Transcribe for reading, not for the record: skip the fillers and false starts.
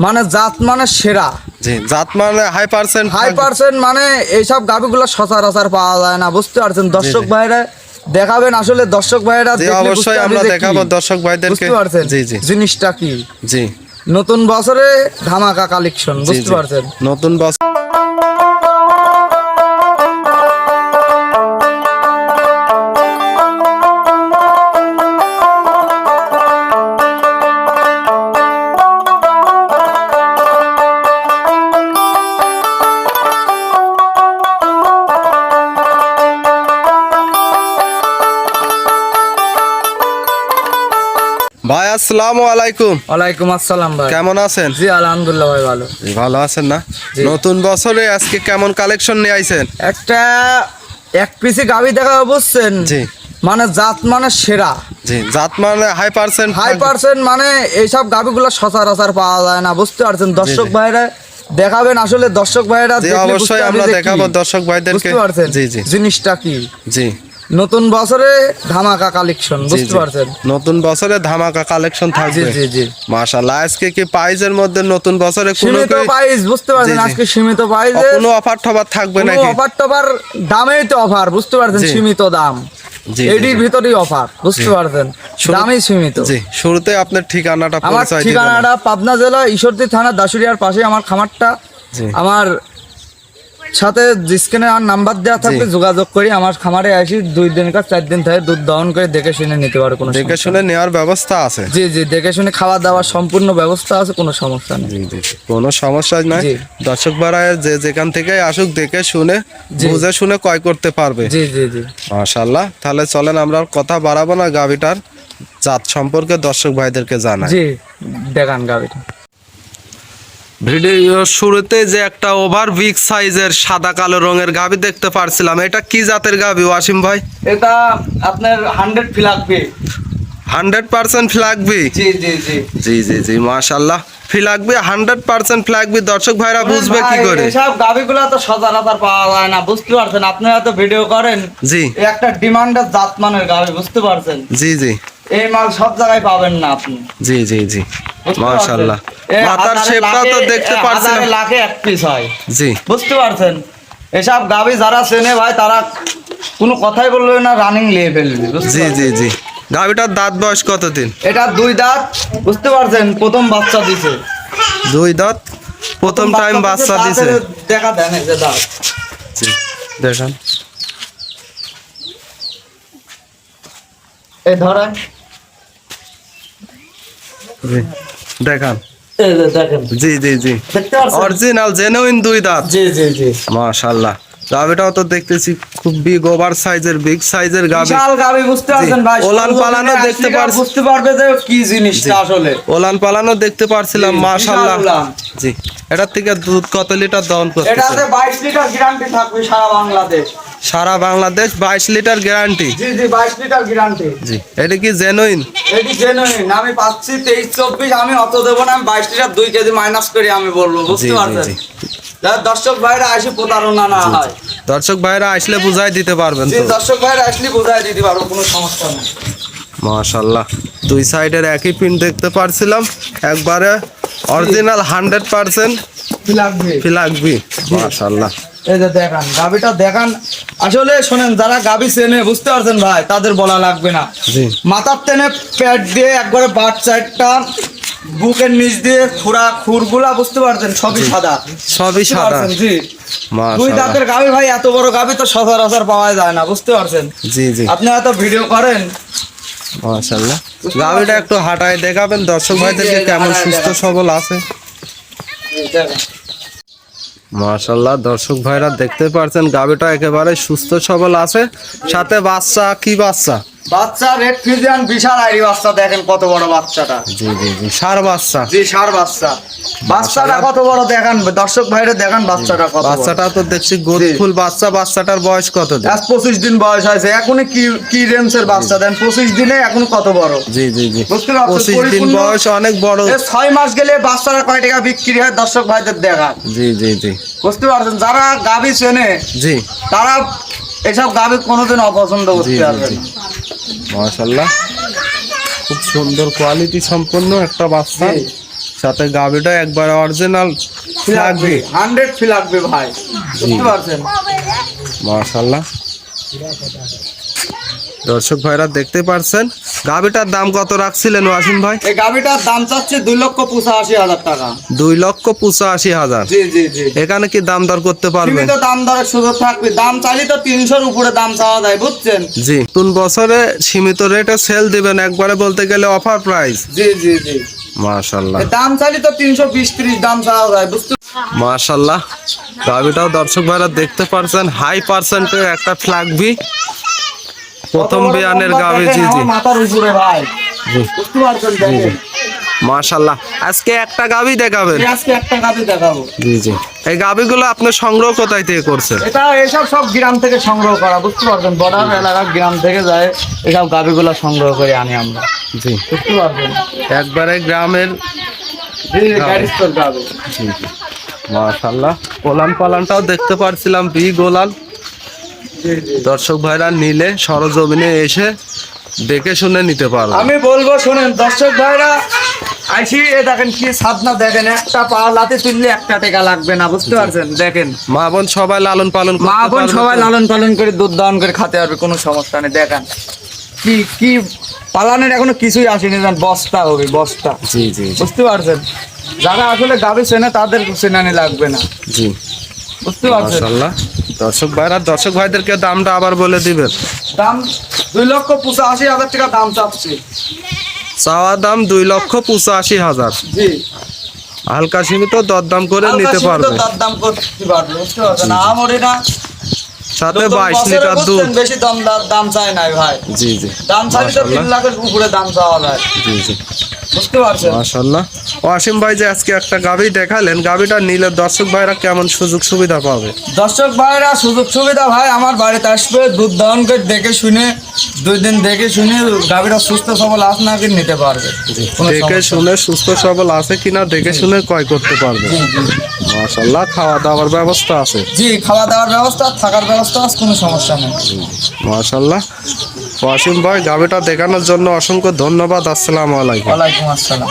মানে জাত মানে সেরা। জি, জাত মানে হাই পার্সেন্ট মানে এইসব গাভিগুলো সচরাচর পাওয়া যায় না, বুঝতে পারছেন? দর্শক ভাইরা দেখাবেন, আসলে দর্শক ভাইরা জি, দেখলে বুঝতে অবশ্যই পারবে আমরা যে দেখাবো কি, দর্শক ভাইদেরকে। বুঝতে পারছেন জি জি জিনিসটা কি। জি নতুন বছরে ধামাকা কালেকশন, জি বুঝতে জি পারছেন? নতুন বছর। ভাই আসসালামু আলাইকুম। ওয়ালাইকুম আসসালাম ভাই, কেমন আছেন? জি আলহামদুলিল্লাহ ভাই, ভালো। জি, ভালো আছেন না? জি। নতুন বছরে আজকে কেমন কালেকশন নিয়ে আইছেন? একটা এক পিসি গাভি দেখা, বুঝছেন? জি মানে জাত মানে সেরা। জি, জাত মানে হাই পার্সেন্ট। মানে এইসব গাভিগুলো সচরাচর পাওয়া যায় না, বুঝতে পারছেন? দর্শক ভাইরা দেখাবেন, আসলে দর্শক ভাইরা জি, দেখলে বুঝতে অবশ্যই পারবে আমরা যে কি, দেখাবো দর্শক ভাইদেরকে। বুঝতে পারছেন জি জি জিনিসটা কি। জি নতুন বছরে ধামাকা কালেকশন, জি বুঝতে জি। পারছেন? নতুন বছরে ধামাকা কালেকশন জি থাকবে। জি জি। মাশাআল্লাহ, আজকে কি প্রাইজের মধ্যে নতুন বছরে কোনো সীমিত প্রাইস, বুঝতে পারছেন? জি, জি। আজকে সীমিত প্রাইসে কোনো অফার টফার থাকবে কোনো নাকি? অফার টফার দামেই তো অফার, বুঝতে পারছেন? জি। সীমিত দাম, জি, জি, এটির জি। ভিতরেই অফার, বুঝতে জি। পারছেন? শুরু- দামই সীমিত। জি, শুরুতে আপনার ঠিকানাটা আমার পরিচয় দিবেন। ঠিকানাটা পাবনা জেলা ঈশ্বরদী থানা দাসুরিয়ার পাশে আমার খামারটা। জি আমার সাথে স্ক্রিনে আর নাম্বার দেওয়া থাকবে, জি। যোগাযোগ করি। আমার খামারে আসি 2 দিন কাজ 4 দিন থাকে, দুধ দহন করে দেখে শুনে নিতে পারো, কোনো দেখে সমস্যা শুনে নেওয়ার ব্যবস্থা আছে। নেই। জি জি, দেখে শুনে খাওয়া দাওয়ার সম্পূর্ণ ব্যবস্থা আছে, কোনো সমস্যা নেই। জি জি জি, কোনো সমস্যা নাই। জি। দর্শক ভাড়া যে যেখান থেকে আসুক দেখে শুনে জি। বুঝে শুনে ক্রয় করতে পারবে। জি জি জি মাশাআল্লাহ, তাহলে চলেন আমরা আর কথা বাড়াবো না, গাভিটার জাত সম্পর্কে দর্শক ভাইদেরকে জানাই। জি, দেখান গাড়িটা। ভিডিও শুরুতে যে একটা ওভার বিগ সাইজের সাদা কালো রঙের গাভি দেখতে পারছিলাম, এটা কি জাতের গাভি ওয়াসিম ভাই? এটা আপনার 100 ফিলাকবে। 100% ফ্ল্যাগবি। জি জি জি জি জি জি, মাশাআল্লাহ, ফ্ল্যাগবি 100% ফ্ল্যাগবি। দর্শক ভাইরা বুঝবে কি করে? এসব গাভিগুলো তো সচরাচর পাওয়া যায় না, বুঝতে পারছেন? আপনারা তো ভিডিও করেন। জি এই একটা ডিমান্ডের জাত মানের গাভি, বুঝতে পারছেন? জি জি এই মাল সব জায়গায় পাবেন না আপনি, জি জি জি, বুঝতে মাশাআল্লাহ। পারছেন? এ মাথার হাজারে শেপটা তো লাখে- দেখতে এ পারছিলাম। হাজারে লাখে এক পিস হয়, জি বুঝতে পারছেন? এসব গাভি যারা চেনে ভাই, তারা কোনো কথাই বলবে না, রানিং নিয়ে ফেলবে, বুঝতে জি জি পারছেন? জি। গাভিটার দাঁত বয়স কতদিন? এটা 2 দাঁত, বুঝতে পারছেন? প্রথম বাচ্চা দিছে। 2 দাঁত, প্রথম টাইম বাচ্চা দিছে। দাঁতের দেখা দেন, এই যে দাঁত। জি, দেখেন। এই ধরেন, জি, দেখান। এই যে দেখেন, জি জি জি, দেখতে পাচ্ছেন? অরিজিনাল জেনুইন 2 দাঁত। জি জি জি, মাশাআল্লাহ, গাভিটাও তো দেখতেছি খুব বিগ ওভার সাইজের, বিগ সাইজের গাভি। বিশাল গাভি, বুঝতে পারছেন ভাই? ওলান পালানো সরজমিনে দেখতে আসলে পারছি। বুঝতে পারবে যে কি জিনিসটা আসলে। ওলান পালানো দেখতে পারছিলাম, জি, মাশাআল্লাহ। বিশাল ওলান। জি, এটার থেকে দুধ কত লিটার দহন করতেছে? এটাতে 22 লিটার গ্যারান্টি থাকবে সারা বাংলাদেশ। সারা বাংলাদেশ 22 লিটার গ্যারান্টি। জি জি, 22 লিটার গ্যারান্টি। জি, এটা কি জেনুইন? এটি জেনুইন। আমি পাচ্ছি 23-24, আমি অত দেবো না, আমি 22 লিটার 2 কেজি মাইনাস করে আমি বলবো, জি বুঝতে জি পারছেন? জি যারা দর্শক ভাইরা আসে প্রতারণা না হয়। দর্শক ভাইরা আসলে বুঝাই দিতে পারবেন জি, তো। দর্শক ভাইরা আসলে বোঝাই দিতে পারবো, কোনো সমস্যা নেই। মাশাআল্লাহ, 2 সাইডের একই পিন দেখতে পারছিলাম, একবারে অরিজিনাল 100% কি লাগবে? ফ্ল্যাগবি। মাশাআল্লাহ, এই যে দেখান গাবিটা, দেখান। আসলে শোনেন, যারা গাবি চেনে, বুঝতে পারছেন ভাই, তাদের বলা লাগবে না। জি মাথার টেনে পেট দিয়ে একবারে বাট সাইডটা, বুকের নিচ দিয়ে খুরগুলা, বুঝতে পারছেন? সবই সাদা, সবই বুঝতে সাদা। পারছেন? জি, 2 মাশাআল্লাহ, দাঁতের গাবি ভাই, এত বড় গাবি তো সচরাচর পাওয়া যায় না, বুঝতে পারছেন? জি জি, আপনারা তো ভিডিও করেন। মাশাআল্লাহ। গাভিটা একটু হাঁটায় দেখাবেন দর্শক ভাইদেরকে জি, কেমন হাঁটায় সুস্থ দেখাচ্ছি। সবল আছে। দেখেন। মাশাআল্লাহ, দর্শক ভাইরা দেখতে পারছেন গাভিটা একেবারে সুস্থ সবল আছে। সাথে বাচ্চা, কি বাচ্চা? বাচ্চা রেড ফ্রিজিয়ান বিশাল আইরি বাচ্চা, দেখেন কত বড় বাচ্চাটা। জি জি জি, ষাঁড় বাচ্চা। জি, ষাঁড় বাচ্চা। বাচ্চাটা কত বড় দেখান, দর্শক ভাইরে দেখান বাচ্চাটা কত বড়। বাচ্চাটা তো দেখছি গোদফুল বাচ্চা। বাচ্চাটার বয়স কত দিন? আজ 25 দিন বয়স হয়েছে। এখনই কি রেঞ্জের বাচ্চা দেন? 25 দিনে এখন কত বড়, জি জি জি, বুঝতে পারছেন? 25 দিন পরিপূর্ণ- বয়স, অনেক বড়। 6 মাস গেলে বাচ্চারা কয় টাকা বিক্রি হয়, দর্শক ভাইদের দেখান, জি জি জি বুঝতে পারছেন? যারা গাভী চেনে, জি তারা এসব গাভী কোনোদিন অপছন্দ জি করতে জি পারবে জি, না। মাশাআল্লাহ, খুব সুন্দর কোয়ালিটি সম্পন্ন একটা বাচ্চা। জি। সাথে গাবিটা একবার অরিজিনাল লাগবে 100 ফি লাগবে ভাই, বুঝতে পারছেন? মাশাআল্লাহ। দর্শক ভাইরা দেখতে পারছেন গাবিটার দাম কত রাখছিলেন ওয়াসিম ভাই? এই গাবিটার দাম চাচ্ছে 2,85,000 টাকা। 2,85,000। জি জি জি। এখানে কি দাম দর করতে পারবেন? সীমিত দাম দরের সুযোগ থাকবে, দাম চাইলে তো 300-র উপরে দাম চাওয়া যায়, বুঝছেন? জি, নতুন বছরে সীমিত রেটে সেল দিবেন, একবারে বলতে গেলে অফার প্রাইস। জি জি জি। মাশাআল্লাহ এই দাম চাইলে তো 320-30 দাম চাওয়া যায়, বুঝতে? মাশাআল্লাহ। গাবিটাও দর্শক ভাইরা দেখতে পারছেন হাই পার্সেন্টের একটা ফ্ল্যাগবি, প্রথম বিয়ানের গাবি। জি জি মাথার উপরে ভাই, জি বুঝতে পারছেন? দেখেন মাশাআল্লাহ। আজকে একটা গাবি দেখাবেন? আজকে একটা গাবি দেখাবো। জি জি। এই গাবিগুলো আপনি সংগ্রহ কোথায় থেকে করছেন? এটা এসব সব গ্রাম থেকে সংগ্রহ করা, বুঝতে পারছেন? বর্ডার এলাকার গ্রাম থেকে যায় এসব গাবিগুলো সংগ্রহ করে আনি আমরা, জি, বুঝতে পারছেন? একবারে গ্রামের। জি গাড়িস্তর গাবি। জি জি মাশাআল্লাহ। কোলান পালানটাও দেখতে পারছিলাম বি গোলান। জি জি। দর্শক ভাইরা নিলে সরজমিনে এসে দেখে শুনে নিতে পারবে। আমি বলবো শোনেন দর্শক ভাইরা, আইসি এ দেখেন কি সাধনা, দেখেন একটা পা লাতে তুললে একটা টাকা লাগবে না, বুঝতে পারছেন? দেখেন মা বোন সবাই লালন পালন করতে মা বোন পারবে সবাই তো? লালন পালন করে দুধ দান করে খেতে পারবে, কোনো সমস্যা নেই। দেখেন কি কি পালানের এখনো কিছুই আসেনি, জান বস্তা হবে বস্তা, জি জি জি বুঝতে পারছেন? যারা আসলে গাভী চেনে তাদের চেনানি লাগবে না, জি বুঝতে পারছেন? মাশাআল্লাহ। দর্শক ভাইদেরকে দামটা আবার বলে দিবেন। দাম 2,85,000 টাকা দাম চাচ্ছি। চাওয়া দাম 2,85,000। জি, হালকা সীমিত দরদাম করে নিতে পারবে। দাম করতে পারবে, বুঝতে পারছেন? আমরি না সাথে নতুন 22 বছরে লিটার দুধ। বুঝছেন, বেশি দাম চাই নাই ভাই। জি জি দাম চাইলে তো 3 মাশাআল্লাহ। লাখের উপরে দাম চাওয়া যায়, জি জি বুঝতে পারছেন? মাশাআল্লাহ। ওয়াসিম ভাই যে আজকে একটা গাভি দেখালেন, গাভিটা নিলে দর্শক ভাইরা কেমন সুযোগ সুবিধা পাবে? দর্শক ভাইরা সুযোগ সুবিধা ভাই আমার বাড়িতে আসবে, দুধ দহন করে দেখে শুনে 2 দিন দেখে শুনে গাভীরা সুস্থ সবল আছে নাকি নিতে পারবে, কোনো দেখে সমস্যা শুনে সুস্থ সবল আছে কিনা দেখে শুনে ক্রয় করতে পারবে। নেই। জি, জি। মাশাআল্লাহ। খাওয়া দাওয়ার ব্যবস্থা আছে? জি, খাওয়া দাওয়ার ব্যবস্থা, থাকার ব্যবস্থা আছে, কোনো সমস্যা নেই। মাশাআল্লাহ। ওয়াসিম ভাই গাভিটা দেখানোর জন্য অসংখ্য ধন্যবাদ। আসসালামু আলাইকুম। ওয়ালাইকুম আসসালাম।